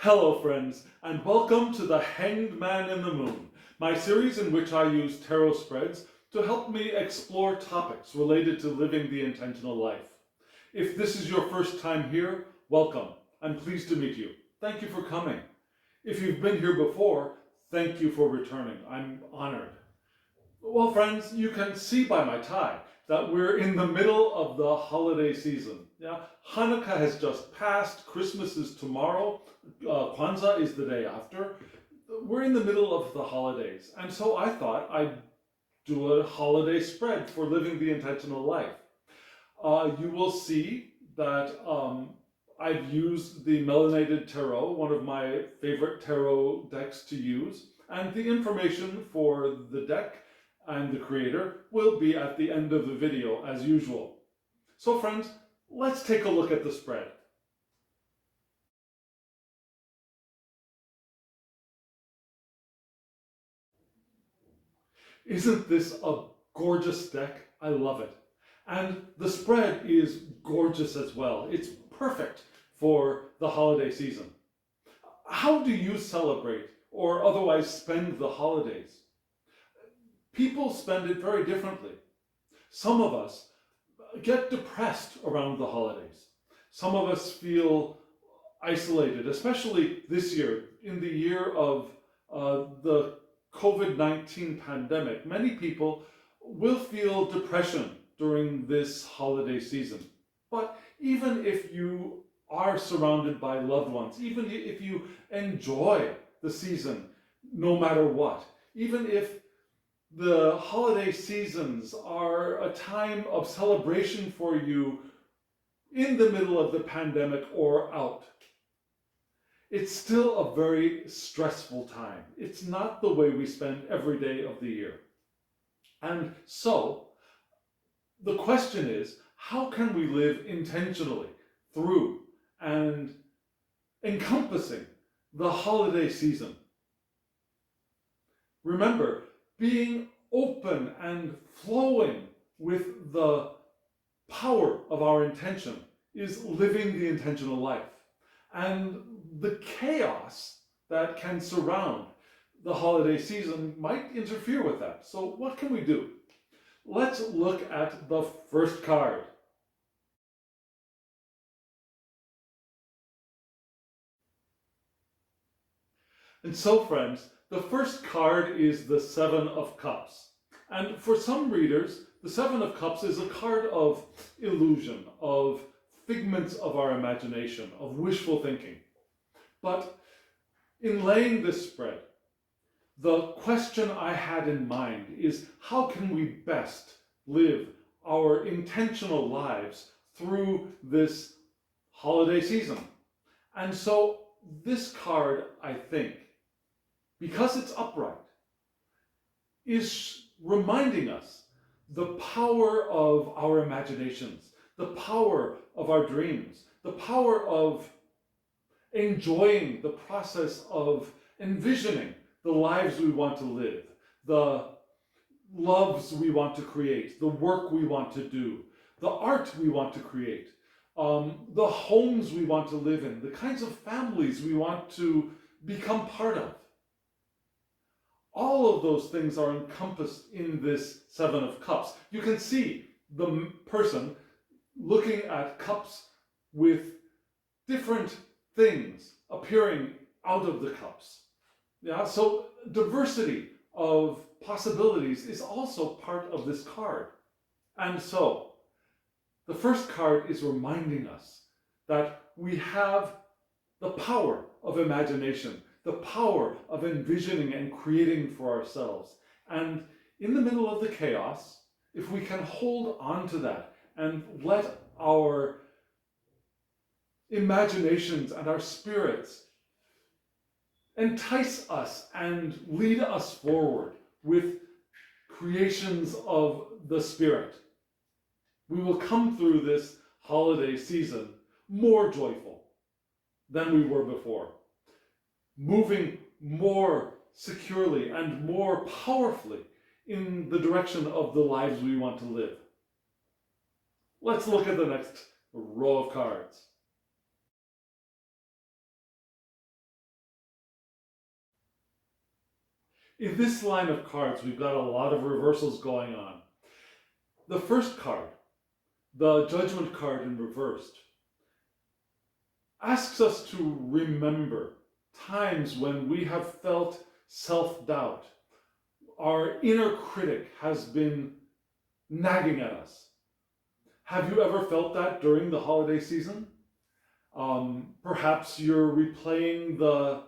Hello friends, and welcome to The Hanged Man in the Moon, my series in which I use tarot spreads to help me explore topics related to living the intentional life. If this is your first time here, welcome. I'm pleased to meet you. Thank you for coming. If you've been here before, thank you for returning. I'm honored. Well, friends, you can see by my tie that we're in the middle of the holiday season. Yeah, Hanukkah has just passed, Christmas is tomorrow, Kwanzaa is the day after. We're in the middle of the holidays, and so I thought I'd do a holiday spread for living the intentional life. You will see that I've used the Melanated Tarot, one of my favorite tarot decks to use, and the information for the deck and the creator will be at the end of the video as usual. So friends, let's take a look at the spread. Isn't this a gorgeous deck? I love it. And the spread is gorgeous as well. It's perfect for the holiday season. How do you celebrate or otherwise spend the holidays? People spend it very differently. Some of us get depressed around the holidays. Some of us feel isolated, especially this year, in the year of the COVID-19 pandemic. Many people will feel depression during this holiday season. But even if you are surrounded by loved ones, even if you enjoy the season no matter what, even if the holiday seasons are a time of celebration for you in the middle of the pandemic or out, it's still a very stressful time. It's not the way we spend every day of the year. And so, the question is, how can we live intentionally through and encompassing the holiday season? Remember, being open and flowing with the power of our intention is living the intentional life. And the chaos that can surround the holiday season might interfere with that. So what can we do? Let's look at the first card. And so, friends, the first card is the Seven of Cups. And for some readers, the Seven of Cups is a card of illusion, of figments of our imagination, of wishful thinking. But in laying this spread, the question I had in mind is, how can we best live our intentional lives through this holiday season? And so this card, I think, because it's upright, is reminding us the power of our imaginations, the power of our dreams, the power of enjoying the process of envisioning the lives we want to live, the loves we want to create, the work we want to do, the art we want to create, the homes we want to live in, the kinds of families we want to become part of. All of those things are encompassed in this Seven of Cups. You can see the person looking at cups with different things appearing out of the cups. Yeah, so diversity of possibilities is also part of this card. And so the first card is reminding us that we have the power of imagination, the power of envisioning and creating for ourselves. And in the middle of the chaos, if we can hold on to that and let our imaginations and our spirits entice us and lead us forward with creations of the Spirit, we will come through this holiday season more joyful than we were before, moving more securely and more powerfully in the direction of the lives we want to live. Let's look at the next row of cards. In this line of cards, we've got a lot of reversals going on. The first card, the Judgment card in reversed, asks us to remember times when we have felt self-doubt. Our inner critic has been nagging at us. Have you ever felt that during the holiday season? Perhaps you're replaying the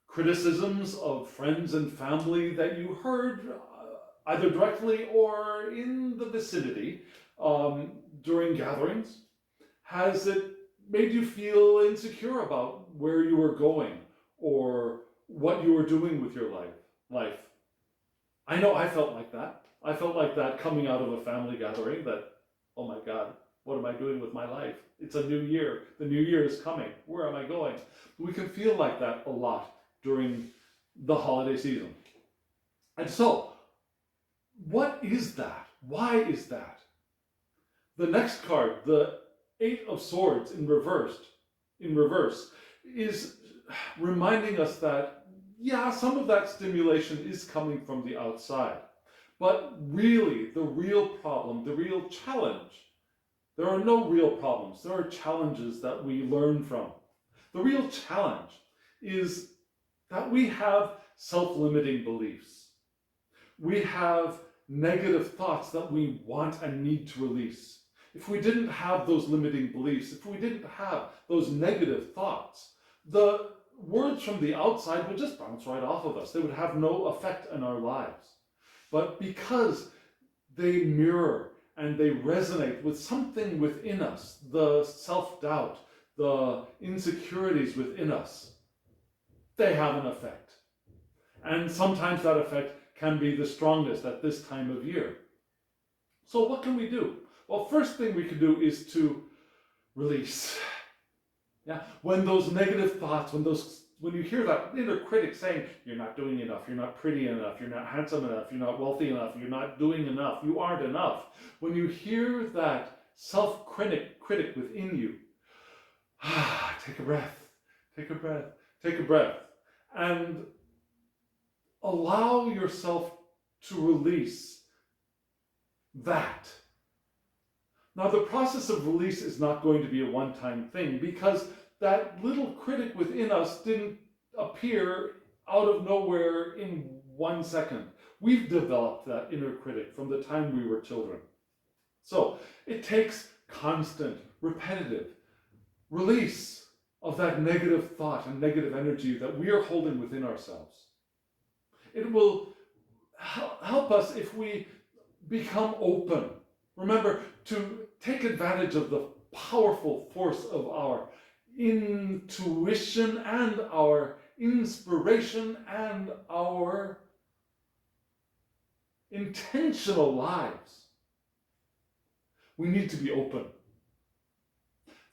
criticisms of friends and family that you heard either directly or in the vicinity during gatherings. Has it made you feel insecure about where you were going or what you were doing with your life? I know I felt like that. I felt like that coming out of a family gathering that, oh my God, what am I doing with my life? It's a new year. The new year is coming. Where am I going? We can feel like that a lot during the holiday season. And so, what is that? Why is that? The next card, the Eight of Swords in reverse, is reminding us that, yeah, some of that stimulation is coming from the outside. But really, the real problem, the real challenge, there are no real problems. There are challenges that we learn from. The real challenge is that we have self-limiting beliefs. We have negative thoughts that we want and need to release. If we didn't have those limiting beliefs, if we didn't have those negative thoughts, the words from the outside would just bounce right off of us. They would have no effect on our lives. But because they mirror and they resonate with something within us, the self-doubt, the insecurities within us, they have an effect. And sometimes that effect can be the strongest at this time of year. So what can we do? Well, first thing we can do is to release. Yeah, when those negative thoughts, when you hear that inner critic saying, you're not doing enough, you're not pretty enough, you're not handsome enough, you're not wealthy enough, you're not doing enough, you aren't enough. When you hear that self-critic within you, take a breath, take a breath, take a breath, and allow yourself to release that. Now, the process of release is not going to be a one-time thing because that little critic within us didn't appear out of nowhere in 1 second. We've developed that inner critic from the time we were children. So it takes constant, repetitive release of that negative thought and negative energy that we are holding within ourselves. It will help us if we become open. Remember, to take advantage of the powerful force of our intuition and our inspiration and our intentional lives. We need to be open.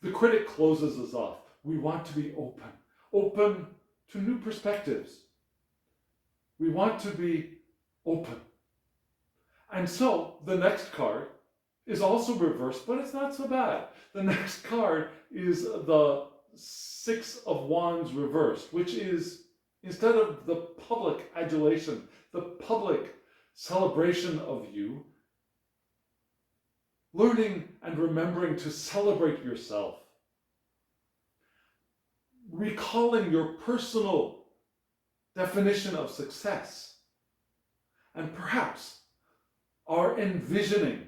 The critic closes us off. We want to be open. Open to new perspectives. We want to be open. And so the next card is also reversed, but it's not so bad. The next card is the Six of Wands reversed, which is, instead of the public adulation, the public celebration of you, learning and remembering to celebrate yourself, recalling your personal definition of success, and perhaps are envisioning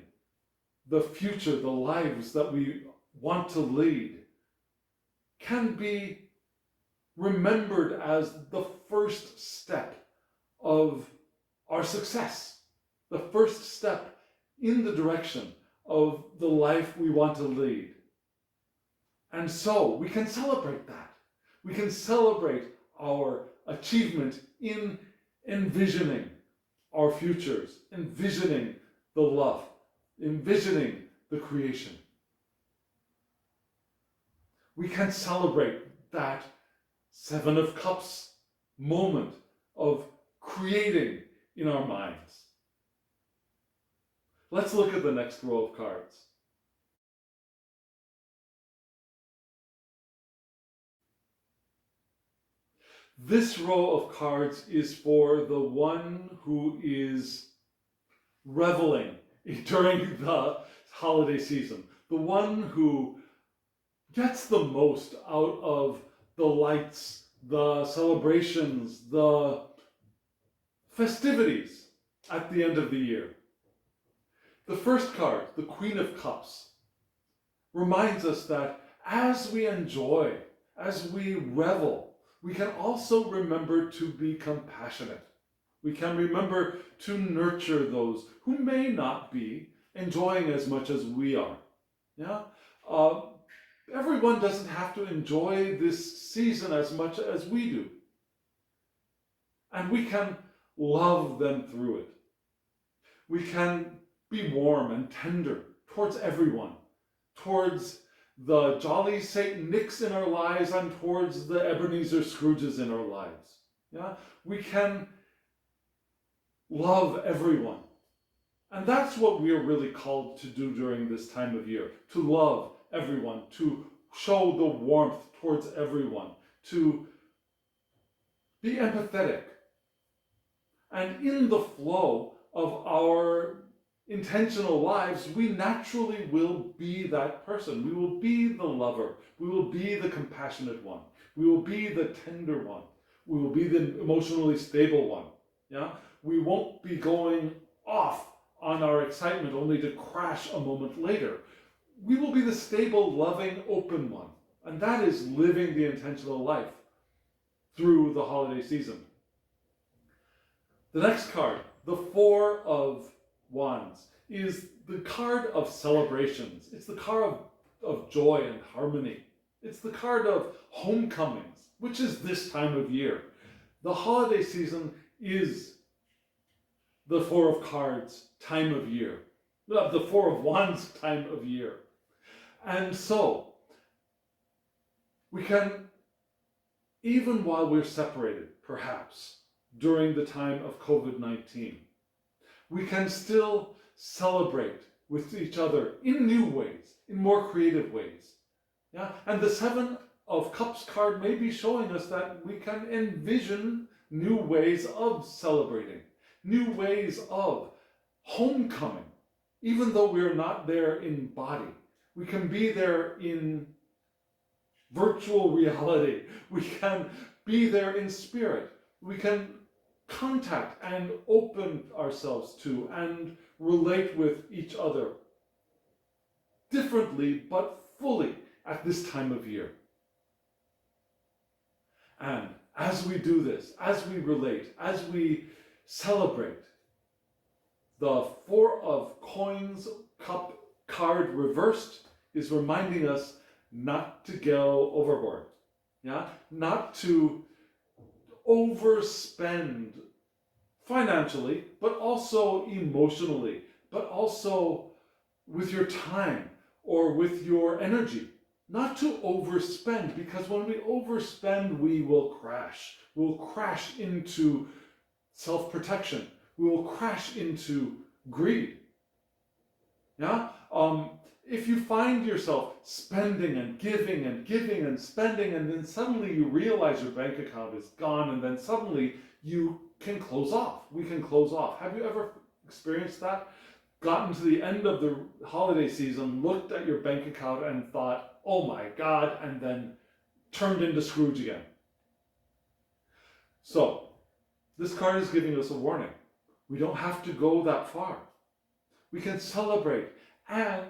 the future, the lives that we want to lead, can be remembered as the first step of our success, the first step in the direction of the life we want to lead. And so we can celebrate that. We can celebrate our achievement in envisioning our futures, envisioning the love, envisioning the creation. We can celebrate that Seven of Cups moment of creating in our minds. Let's look at the next row of cards. This row of cards is for the one who is reveling during the holiday season, the one who gets the most out of the lights, the celebrations, the festivities at the end of the year. The first card, the Queen of Cups, reminds us that as we enjoy, as we revel, we can also remember to be compassionate. We can remember to nurture those who may not be enjoying as much as we are. Yeah? Everyone doesn't have to enjoy this season as much as we do. And we can love them through it. We can be warm and tender towards everyone, towards the jolly Saint Nicks in our lives and towards the Ebenezer Scrooges in our lives. Yeah? We can love everyone. And that's what we are really called to do during this time of year, to love everyone, to show the warmth towards everyone, to be empathetic. And in the flow of our intentional lives, we naturally will be that person. We will be the lover. We will be the compassionate one. We will be the tender one. We will be the emotionally stable one. Yeah? We won't be going off on our excitement only to crash a moment later. We will be the stable, loving, open one. And that is living the intentional life through the holiday season. The next card, the Four of Wands, is the card of celebrations. It's the card of joy and harmony. It's the card of homecomings, which is this time of year. The holiday season is the Four of Cards time of year. The Four of Wands time of year. And so, we can, even while we're separated, perhaps, during the time of COVID-19, we can still celebrate with each other in new ways, in more creative ways. Yeah? And the Seven of Cups card may be showing us that we can envision new ways of celebrating, new ways of homecoming, even though we're not there in body. We can be there in virtual reality. We can be there in spirit. We can contact and open ourselves to and relate with each other differently but fully at this time of year. And as we do this, as we relate, as we celebrate, the Four of Coins cup card reversed is reminding us not to go overboard. Yeah? Not to overspend financially, but also emotionally, but also with your time or with your energy. Not to overspend, because when we overspend, we will crash. We'll crash into self-protection. We will crash into greed. Yeah? If you find yourself spending and giving and giving and spending, and then suddenly you realize your bank account is gone, and then suddenly you can close off. We can close off. Have you ever experienced that? Gotten to the end of the holiday season, looked at your bank account and thought, oh my God, and then turned into Scrooge again. So, this card is giving us a warning. We don't have to go that far. We can celebrate and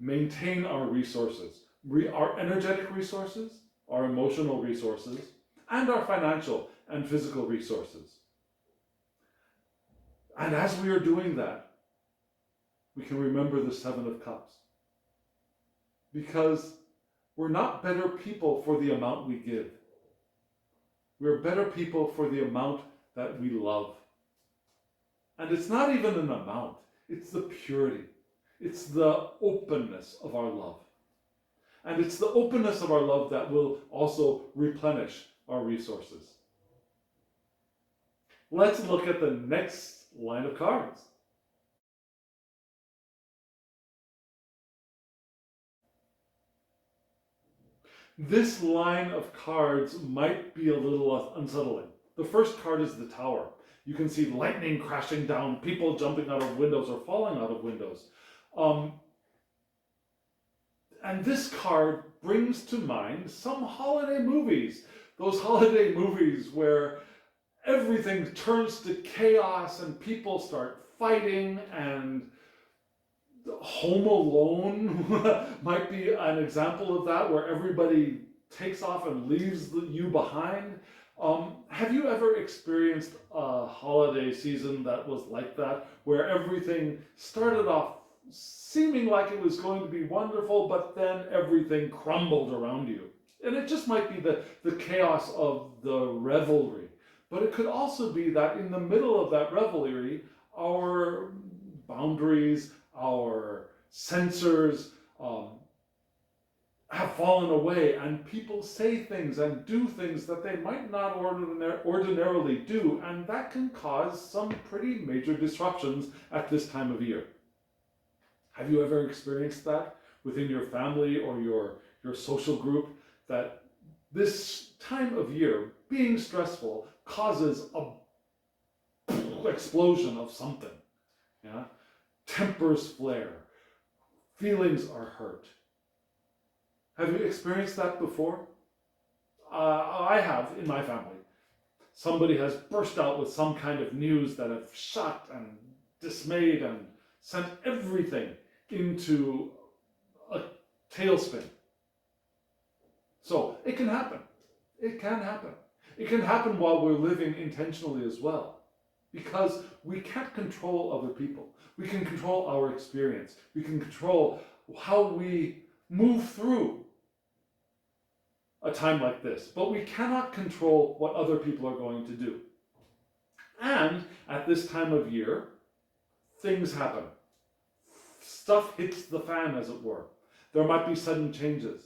maintain our resources, our energetic resources, our emotional resources, and our financial and physical resources. And as we are doing that, we can remember the Seven of Cups. Because we're not better people for the amount we give. We're better people for the amount that we love. And it's not even an amount, it's the purity. It's the openness of our love. And it's the openness of our love that will also replenish our resources. Let's look at the next line of cards. This line of cards might be a little unsettling. The first card is the Tower. You can see lightning crashing down, people jumping out of windows or falling out of windows. And this card brings to mind some holiday movies. Those holiday movies where everything turns to chaos and people start fighting, and Home Alone might be an example of that, where everybody takes off and leaves you behind. Have you ever experienced a holiday season that was like that, where everything started off seeming like it was going to be wonderful, but then everything crumbled around you? And it just might be the chaos of the revelry. But it could also be that in the middle of that revelry, our boundaries, our censors have fallen away, and people say things and do things that they might not ordinarily do, and that can cause some pretty major disruptions at this time of year. Have you ever experienced that within your family or your social group, that this time of year, being stressful, causes a explosion of something? Yeah? Tempers flare, feelings are hurt. Have you experienced that before? I have in my family. Somebody has burst out with some kind of news that have shocked and dismayed and sent everything into a tailspin. So it can happen. It can happen. It can happen while we're living intentionally as well, because we can't control other people. We can control our experience. We can control how we move through a time like this, but we cannot control what other people are going to do. And at this time of year, things happen. Stuff hits the fan, as it were. There might be sudden changes.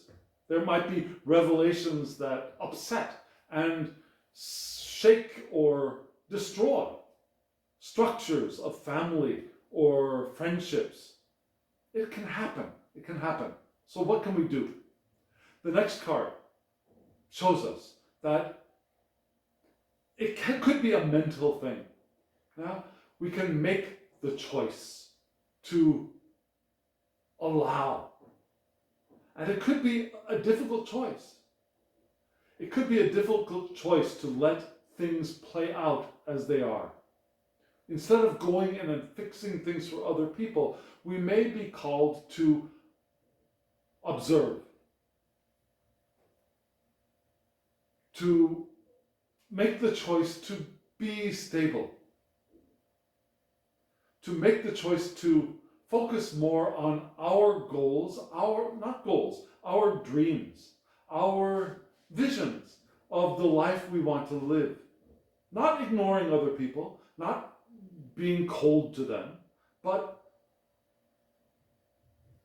There might be revelations that upset and shake or destroy structures of family or friendships. It can happen. It can happen. So what can we do? The next card shows us that could be a mental thing. Yeah? We can make the choice to allow. And it could be a difficult choice. It could be a difficult choice to let things play out as they are. Instead of going in and fixing things for other people, we may be called to observe, to make the choice to be stable, to make the choice to focus more on our goals, our dreams, our visions of the life we want to live. Not ignoring other people, not being cold to them, but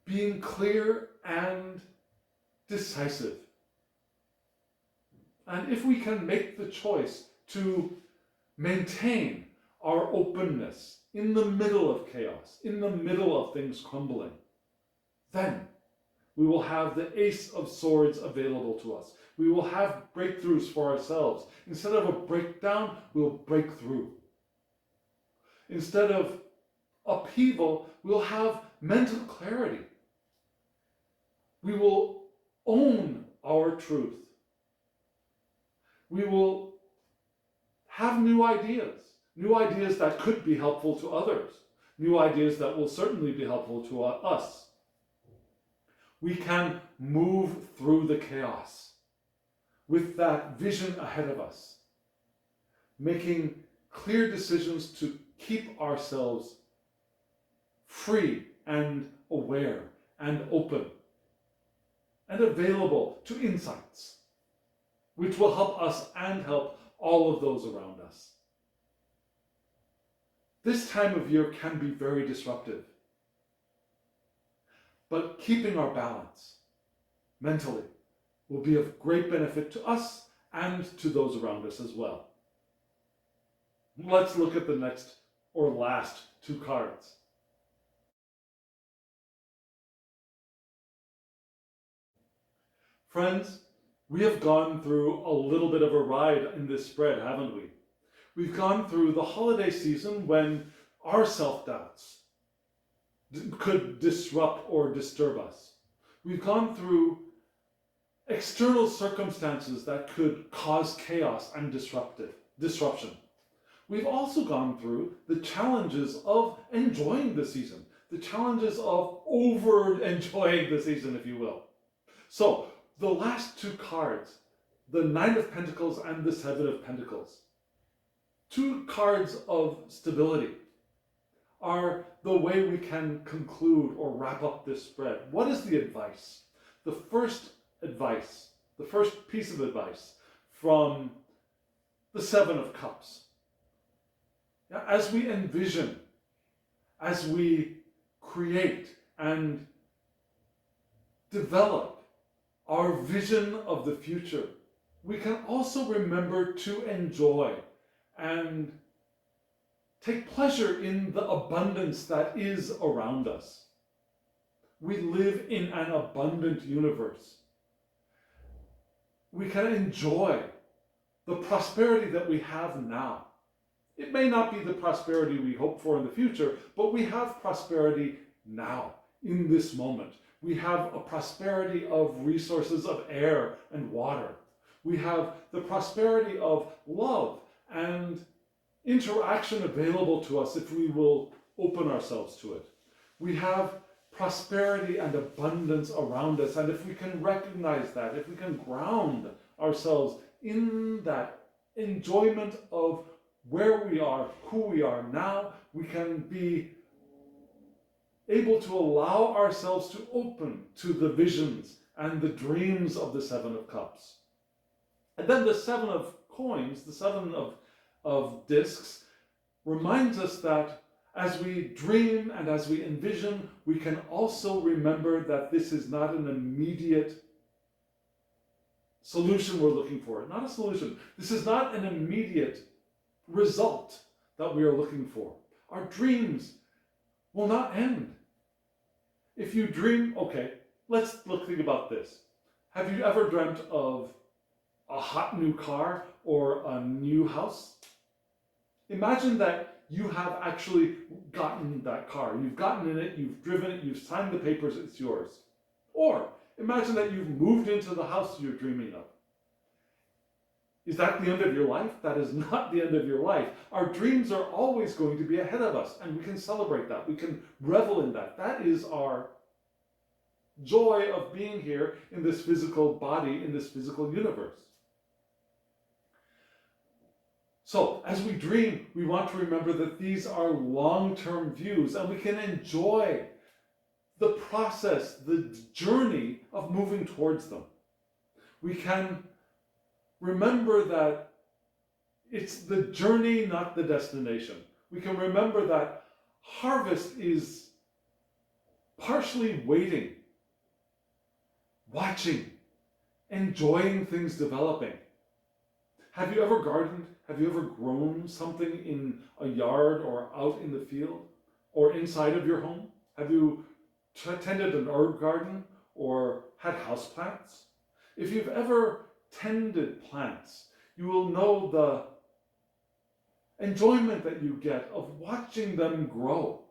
being clear and decisive. And if we can make the choice to maintain our openness in the middle of chaos, in the middle of things crumbling, then we will have the Ace of Swords available to us. We will have breakthroughs for ourselves. Instead of a breakdown, we'll break through. Instead of upheaval, we'll have mental clarity. We will own our truth. We will have new ideas that could be helpful to others, new ideas that will certainly be helpful to us. We can move through the chaos with that vision ahead of us, making clear decisions to keep ourselves free and aware and open and available to insights, which will help us and help all of those around us. This time of year can be very disruptive, but keeping our balance mentally will be of great benefit to us and to those around us as well. Let's look at the next or last two cards. Friends, We have gone through a little bit of a ride in this spread, haven't we? We've gone through the holiday season when our self-doubts could disrupt or disturb us. We've gone through external circumstances that could cause chaos and disruption. We've also gone through the challenges of enjoying the season, the challenges of over-enjoying the season, if you will. So, the last two cards, the Nine of Pentacles and the Seven of Pentacles, two cards of stability, are the way we can conclude or wrap up this spread. What is the advice? The first piece of advice from the Seven of Cups. As we envision, as we create and develop our vision of the future, we can also remember to enjoy and take pleasure in the abundance that is around us. We live in an abundant universe. We can enjoy the prosperity that we have now. It may not be the prosperity we hope for in the future, but we have prosperity now, in this moment. We have a prosperity of resources of air and water. We have the prosperity of love and interaction available to us if we will open ourselves to it. We have prosperity and abundance around us, and if we can recognize that, if we can ground ourselves in that enjoyment of where we are, who we are now, we can be able to allow ourselves to open to the visions and the dreams of the Seven of Cups. And then the Seven of Coins, the Seven of Discs, reminds us that as we dream and as we envision, we can also remember that this is not an immediate solution we're looking for. Not a solution. This is not an immediate result that we are looking for. Our dreams will not end. If you dream, okay, let's think about this. Have you ever dreamt of a hot new car or a new house? Imagine that you have actually gotten that car. You've gotten in it, you've driven it, you've signed the papers, it's yours. Or imagine that you've moved into the house you're dreaming of. Is that the end of your life? That is not the end of your life. Our dreams are always going to be ahead of us, and we can celebrate that. We can revel in that. That is our joy of being here in this physical body, in this physical universe. So, as we dream, we want to remember that these are long-term views, and we can enjoy the process, the journey of moving towards them. We can remember that it's the journey, not the destination. We can remember that harvest is partially waiting, watching, enjoying things developing. Have you ever gardened? Have you ever grown something in a yard or out in the field or inside of your home? Have you tended an herb garden or had houseplants? If you've ever tended plants, you will know the enjoyment that you get of watching them grow.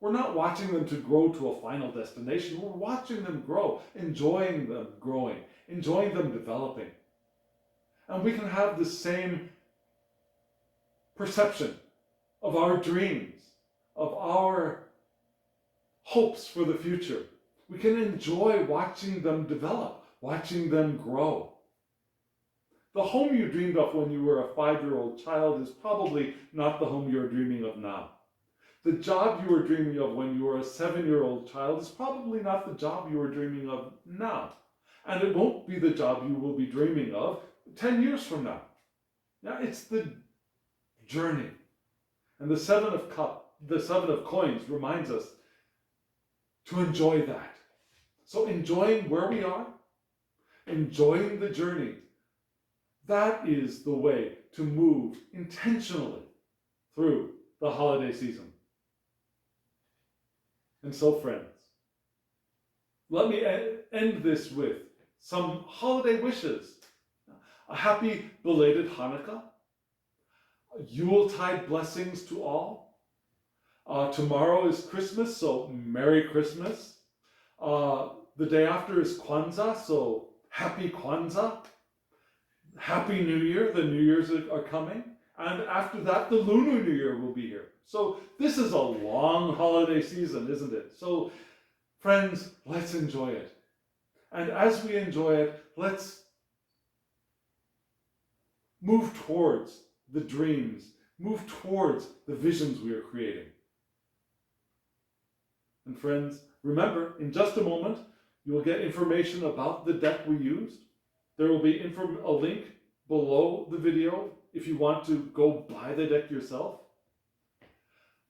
We're not watching them to grow to a final destination. We're watching them grow, enjoying them growing, enjoying them developing. And we can have the same perception of our dreams, of our hopes for the future. We can enjoy watching them develop, watching them grow. The home you dreamed of when you were a 5-year-old child is probably not the home you're dreaming of now. The job you were dreaming of when you were a 7-year-old child is probably not the job you are dreaming of now. And it won't be the job you will be dreaming of 10 years from now. Now, it's the journey. And the Seven of Coins reminds us to enjoy that. So enjoying where we are, enjoying the journey, that is the way to move intentionally through the holiday season. And so, friends, let me end this with some holiday wishes. A happy belated Hanukkah, Yuletide blessings to all. Tomorrow is Christmas, so Merry Christmas. The day after is Kwanzaa, so Happy Kwanzaa. Happy New Year, the New Year's are coming. And after that, the Lunar New Year will be here. So this is a long holiday season, isn't it? So friends, let's enjoy it. And as we enjoy it, let's move towards the dreams, move towards the visions we are creating. And friends, remember, in just a moment, you will get information about the deck we used. There will be a link below the video if you want to go buy the deck yourself.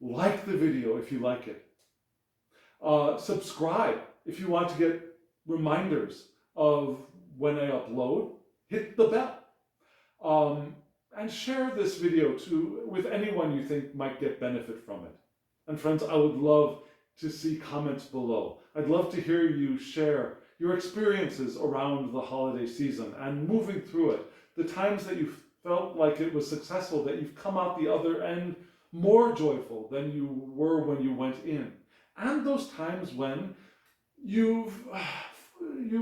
Like the video if you like it. Subscribe if you want to get reminders of when I upload. Hit the bell. And share this video with anyone you think might get benefit from it. And friends, I would love to see comments below. I'd love to hear you share your experiences around the holiday season and moving through it. The times that you felt like it was successful, that you've come out the other end more joyful than you were when you went in. And those times when you've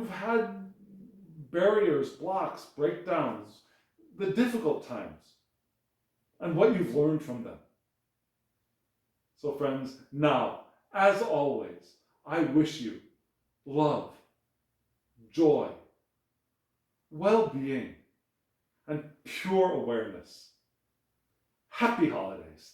had barriers, blocks, breakdowns, the difficult times, and what you've learned from them. So friends, now, as always, I wish you love, joy, well-being, and pure awareness. Happy holidays.